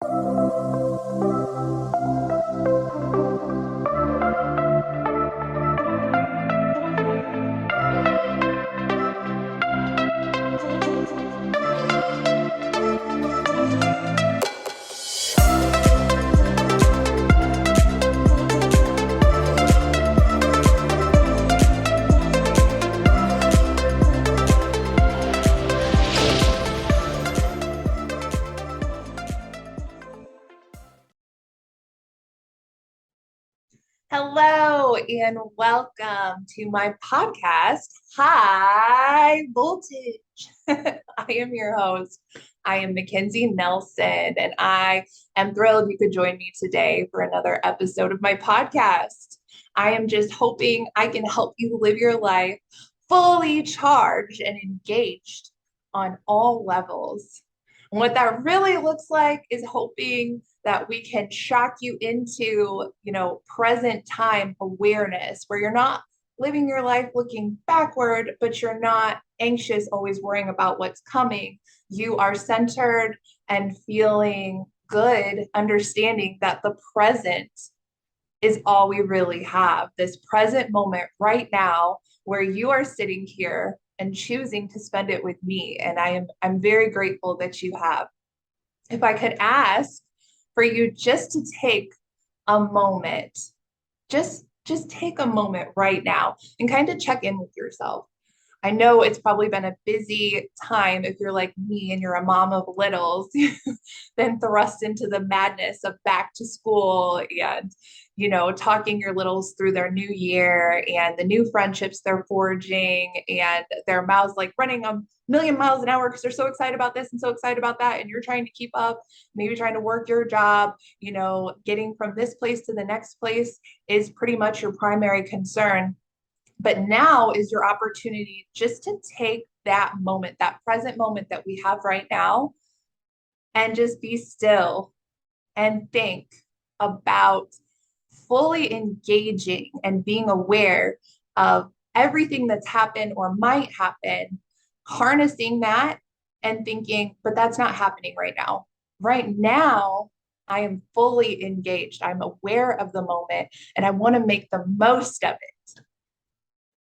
Hello and welcome to my podcast, High Voltage. I am your host. I am Mackenzie Nelson, and I am thrilled you could join me today for another episode of my podcast. I am just hoping I can help you live your life fully charged and engaged on all levels. And what that really looks like is hoping that we can shock you into, present time awareness where you're not living your life looking backward, but you're not anxious, always worrying about what's coming. You are centered and feeling good, understanding that the present is all we really have. This present moment right now where you are sitting here and choosing to spend it with me. And I'm very grateful that you have. If I could ask for you just to take a moment, just take a moment right now and kind of check in with yourself. I know it's probably been a busy time if you're like me and you're a mom of littles, then thrust into the madness of back to school and, talking your littles through their new year and the new friendships they're forging and their mouths like running a million miles an hour because they're so excited about this and so excited about that. And you're trying to keep up, maybe trying to work your job, getting from this place to the next place is pretty much your primary concern. But now is your opportunity just to take that moment, that present moment that we have right now, and just be still and think about fully engaging and being aware of everything that's happened or might happen, harnessing that and thinking, but that's not happening right now. Right now, I am fully engaged. I'm aware of the moment and I want to make the most of it.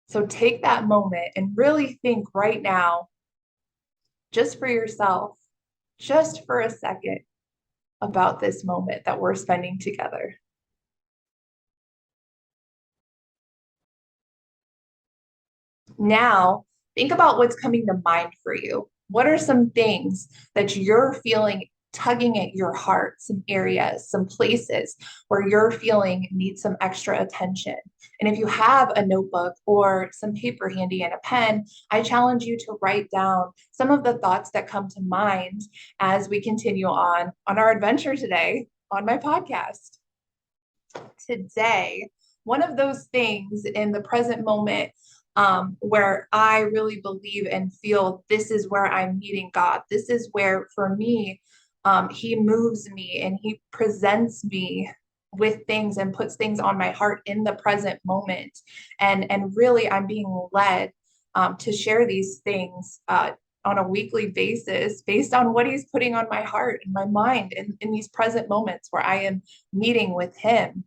So take that moment and really think right now, just for yourself, just for a second, about this moment that we're spending together. Now, think about what's coming to mind for you. What are some things that you're feeling tugging at your heart, some areas, some places where you're feeling need some extra attention? And if you have a notebook or some paper handy and a pen, I challenge you to write down some of the thoughts that come to mind as we continue on our adventure today on my podcast. Today, one of those things in the present moment where I really believe and feel this is where I'm meeting God. This is where, for me, He moves me and He presents me with things and puts things on my heart in the present moment. And really, I'm being led to share these things on a weekly basis based on what He's putting on my heart and my mind in these present moments where I am meeting with Him.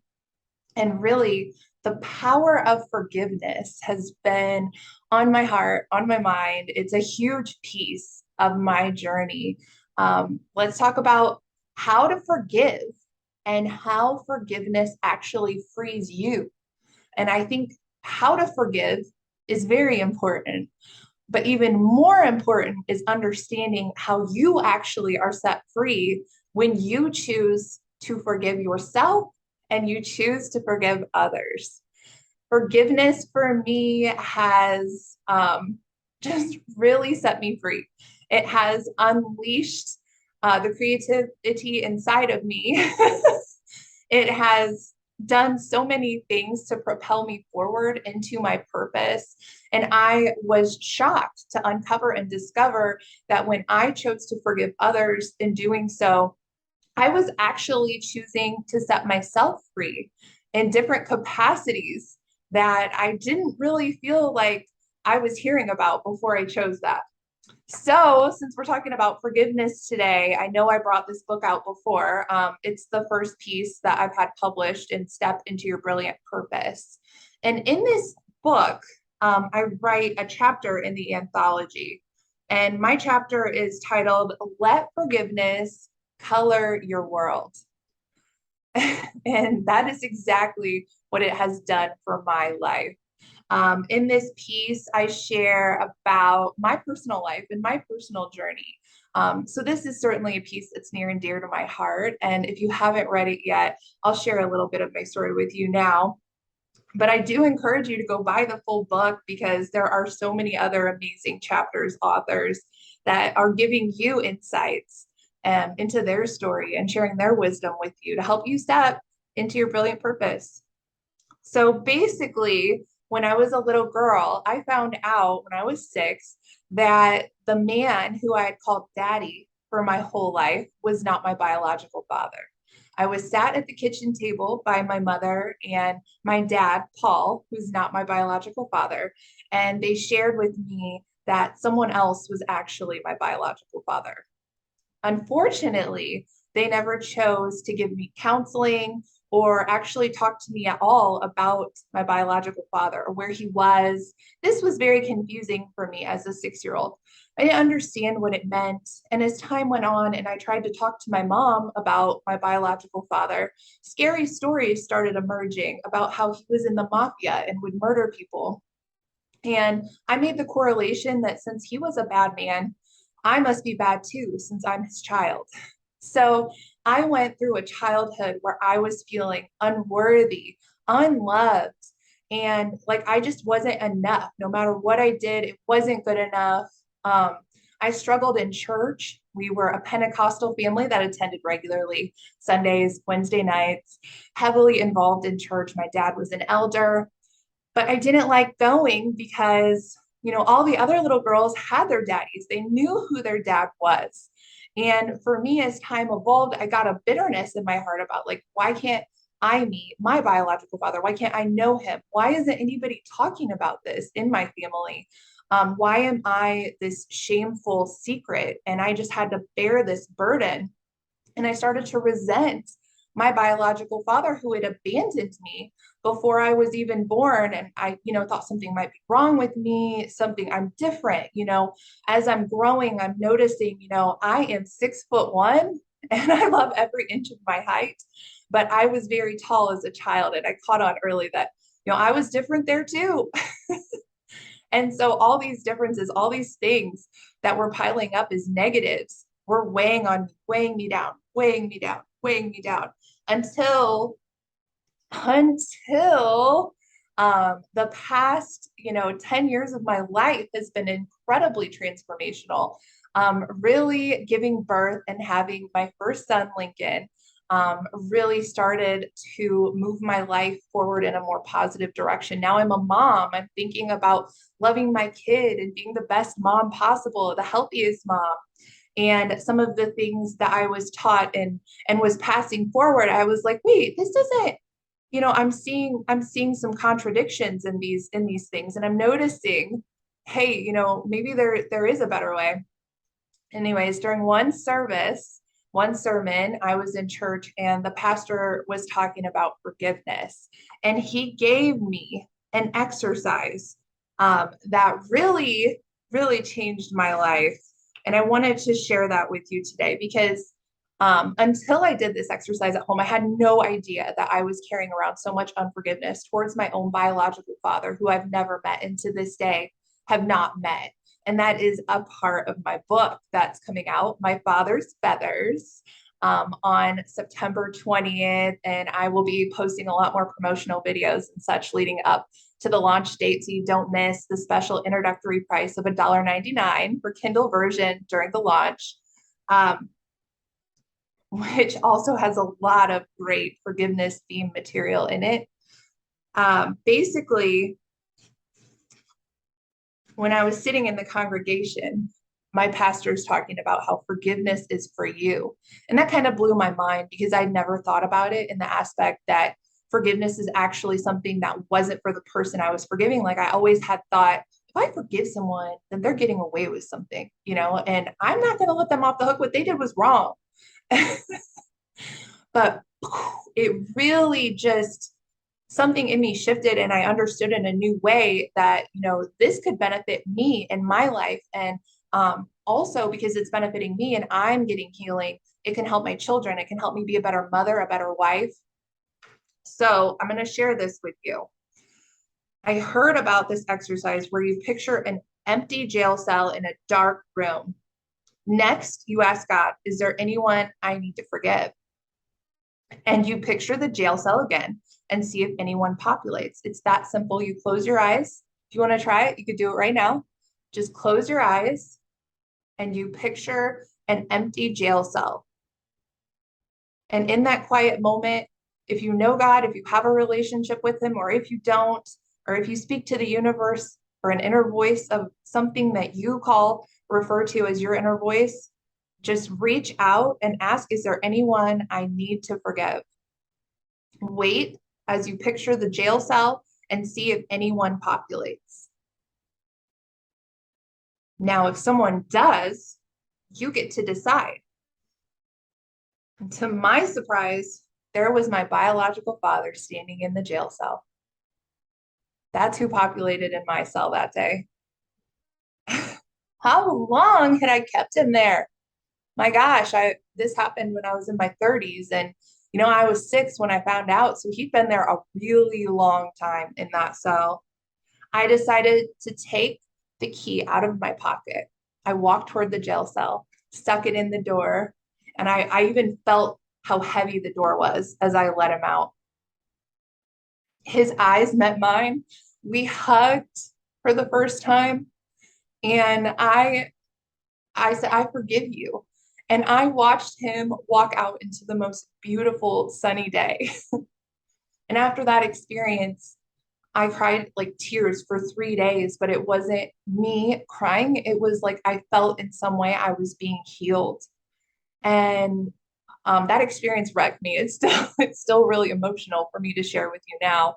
And really, the power of forgiveness has been on my heart, on my mind. It's a huge piece of my journey. Let's talk about how to forgive and how forgiveness actually frees you. And I think how to forgive is very important. But even more important is understanding how you actually are set free when you choose to forgive yourself and you choose to forgive others. Forgiveness for me has just really set me free. It has unleashed the creativity inside of me. It has done so many things to propel me forward into my purpose. And I was shocked to uncover and discover that when I chose to forgive others in doing so, I was actually choosing to set myself free in different capacities that I didn't really feel like I was hearing about before I chose that. So, since we're talking about forgiveness today, I know I brought this book out before. It's the first piece that I've had published in Step into Your Brilliant Purpose. And in this book, I write a chapter in the anthology. And my chapter is titled Let Forgiveness Color Your World. And that is exactly what it has done for my life. In this piece, I share about my personal life and my personal journey. So, this is certainly a piece that's near and dear to my heart. And if you haven't read it yet, I'll share a little bit of my story with you now. But I do encourage you to go buy the full book because there are so many other amazing chapters, authors that are giving you insights into their story and sharing their wisdom with you to help you step into your brilliant purpose. So basically, when I was a little girl, I found out when I was 6 that the man who I had called daddy for my whole life was not my biological father. I was sat at the kitchen table by my mother and my dad, Paul, who's not my biological father, and they shared with me that someone else was actually my biological father. Unfortunately, they never chose to give me counseling or actually talk to me at all about my biological father or where he was. This was very confusing for me as a 6 year old. I didn't understand what it meant. And as time went on and I tried to talk to my mom about my biological father, scary stories started emerging about how he was in the mafia and would murder people. And I made the correlation that since he was a bad man, I must be bad too, since I'm his child. So I went through a childhood where I was feeling unworthy, unloved, and like I just wasn't enough. No matter what I did, it wasn't good enough. Um, I struggled in church. We were a Pentecostal family that attended regularly Sundays, Wednesday nights, heavily involved in church. My dad was an elder, but I didn't like going because, all the other little girls had their daddies. They knew who their dad was. And for me, as time evolved, I got a bitterness in my heart about like, why can't I meet my biological father? Why can't I know him? Why isn't anybody talking about this in my family? Why am I this shameful secret? And I just had to bear this burden. And I started to resent my biological father who had abandoned me before I was even born. And I, thought something might be wrong with me, something I'm different. As I'm growing, I'm noticing, I am 6'1" and I love every inch of my height. But I was very tall as a child. And I caught on early that, I was different there too. And so all these differences, all these things that were piling up as negatives were weighing me down, weighing me down, weighing me down until the past 10 years of my life has been incredibly transformational. Really giving birth and having my first son, Lincoln, really started to move my life forward in a more positive direction. Now I'm a mom. I'm thinking about loving my kid and being the best mom possible, the healthiest mom. And some of the things that I was taught and was passing forward, I was like, wait, this doesn't, I'm seeing some contradictions in these things. And I'm noticing, hey, maybe there is a better way. Anyways, during one sermon, I was in church and the pastor was talking about forgiveness. And he gave me an exercise that really, really changed my life. And I wanted to share that with you today because until I did this exercise at home, I had no idea that I was carrying around so much unforgiveness towards my own biological father, who I've never met and to this day have not met. And that is a part of my book that's coming out, My Father's Feathers, on September 20th. And I will be posting a lot more promotional videos and such leading up to the launch date so you don't miss the special introductory price of $1.99 for Kindle version during the launch. Which also has a lot of great forgiveness theme material in it. Basically, when I was sitting in the congregation, my pastor's talking about how forgiveness is for you. And that kind of blew my mind because I'd never thought about it in the aspect that forgiveness is actually something that wasn't for the person I was forgiving. Like I always had thought if I forgive someone, then they're getting away with something, and I'm not going to let them off the hook. What they did was wrong. But it really just something in me shifted and I understood in a new way that, this could benefit me in my life. And also because it's benefiting me and I'm getting healing, it can help my children. It can help me be a better mother, a better wife. So I'm going to share this with you. I heard about this exercise where you picture an empty jail cell in a dark room. Next, you ask God, is there anyone I need to forgive? And you picture the jail cell again and see if anyone populates. It's that simple. You close your eyes. If you want to try it, you could do it right now. Just close your eyes and you picture an empty jail cell. And in that quiet moment, if you know God, if you have a relationship with Him, or if you don't, or if you speak to the universe or an inner voice of something that you refer to as your inner voice, just reach out and ask, is there anyone I need to forgive? Wait as you picture the jail cell and see if anyone populates. Now, if someone does, you get to decide. And to my surprise, there was my biological father standing in the jail cell. That's who populated in my cell that day. How long had I kept him there? My gosh, this happened when I was in my 30s, and I was 6 when I found out, so he'd been there a really long time in that cell. I decided to take the key out of my pocket. I walked toward the jail cell, stuck it in the door, and I even felt how heavy the door was as I let him out. His eyes met mine. We hugged for the first time, and I said, I forgive you. And I watched him walk out into the most beautiful sunny day. And after that experience, I cried like tears for 3 days, but it wasn't me crying. It was like I felt in some way I was being healed. And that experience wrecked me. It's still really emotional for me to share with you now.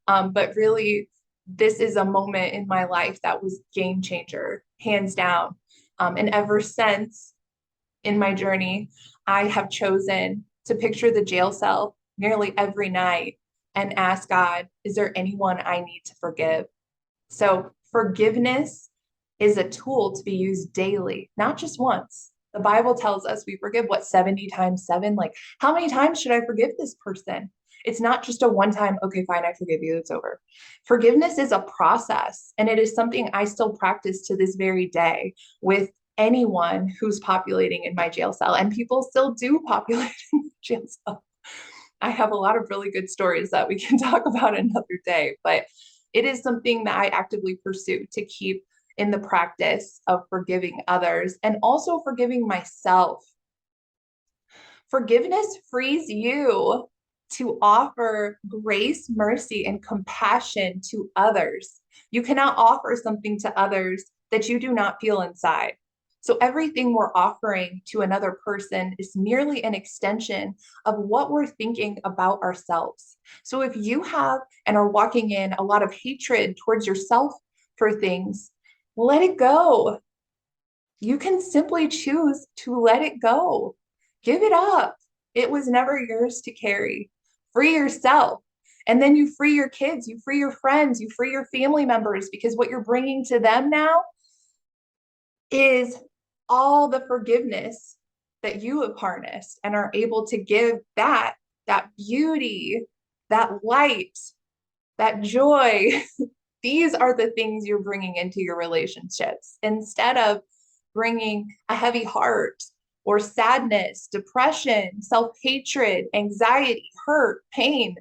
But really, this is a moment in my life that was game changer, hands down. And ever since in my journey, I have chosen to picture the jail cell nearly every night and ask God, is there anyone I need to forgive? So forgiveness is a tool to be used daily, not just once. The Bible tells us we forgive 70 times 7? Like, how many times should I forgive this person? It's not just a one time, okay, fine, I forgive you, it's over. Forgiveness is a process, and it is something I still practice to this very day with anyone who's populating in my jail cell. And people still do populate in the jail cell. I have a lot of really good stories that we can talk about another day, but it is something that I actively pursue to keep in the practice of forgiving others and also forgiving myself. Forgiveness frees you to offer grace, mercy, and compassion to others. You cannot offer something to others that you do not feel inside. So everything we're offering to another person is merely an extension of what we're thinking about ourselves. So if you have and are walking in a lot of hatred towards yourself for things, let it go. You can simply choose to let it go. Give it up. It was never yours to carry. Free yourself. And then you free your kids, you free your friends, you free your family members, because what you're bringing to them now is all the forgiveness that you have harnessed and are able to give that beauty, that light, that joy. These are the things you're bringing into your relationships instead of bringing a heavy heart or sadness, depression, self-hatred, anxiety, hurt, pain.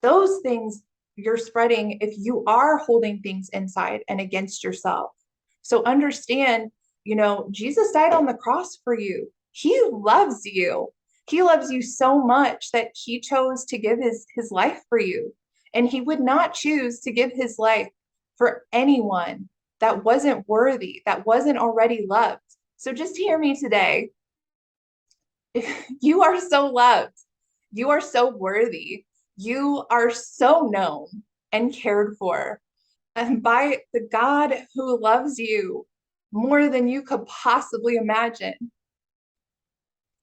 Those things you're spreading if you are holding things inside and against yourself. So understand, Jesus died on the cross for you. He loves you. He loves you so much that he chose to give his life for you. And he would not choose to give his life for anyone that wasn't worthy, that wasn't already loved. So just hear me today. You are so loved. You are so worthy. You are so known and cared for. and by the God who loves you more than you could possibly imagine.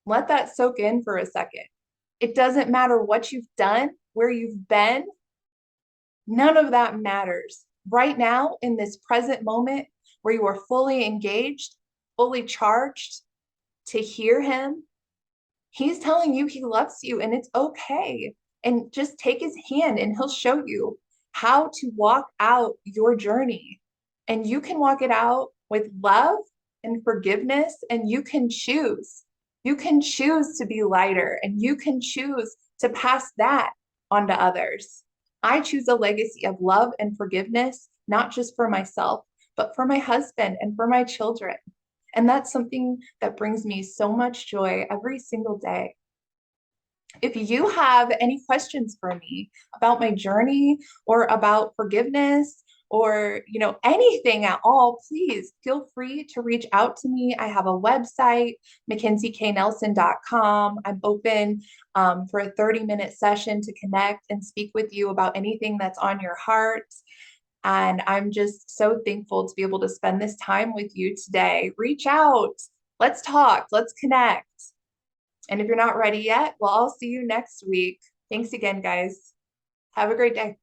Let that soak in for a second. It doesn't matter what you've done, where you've been, none of that matters. Right now, in this present moment where you are fully engaged, fully charged to hear him, he's telling you he loves you and it's okay. And just take his hand and he'll show you how to walk out your journey. And you can walk it out with love and forgiveness, and you can choose. You can choose to be lighter and you can choose to pass that on to others. I choose a legacy of love and forgiveness, not just for myself, but for my husband and for my children. And that's something that brings me so much joy every single day. If you have any questions for me about my journey or about forgiveness or anything at all, please feel free to reach out to me. I have a website, MackenzieKNelson.com. I'm open for a 30-minute session to connect and speak with you about anything that's on your heart. And I'm just so thankful to be able to spend this time with you today. Reach out. Let's talk. Let's connect. And if you're not ready yet, well, I'll see you next week. Thanks again, guys. Have a great day.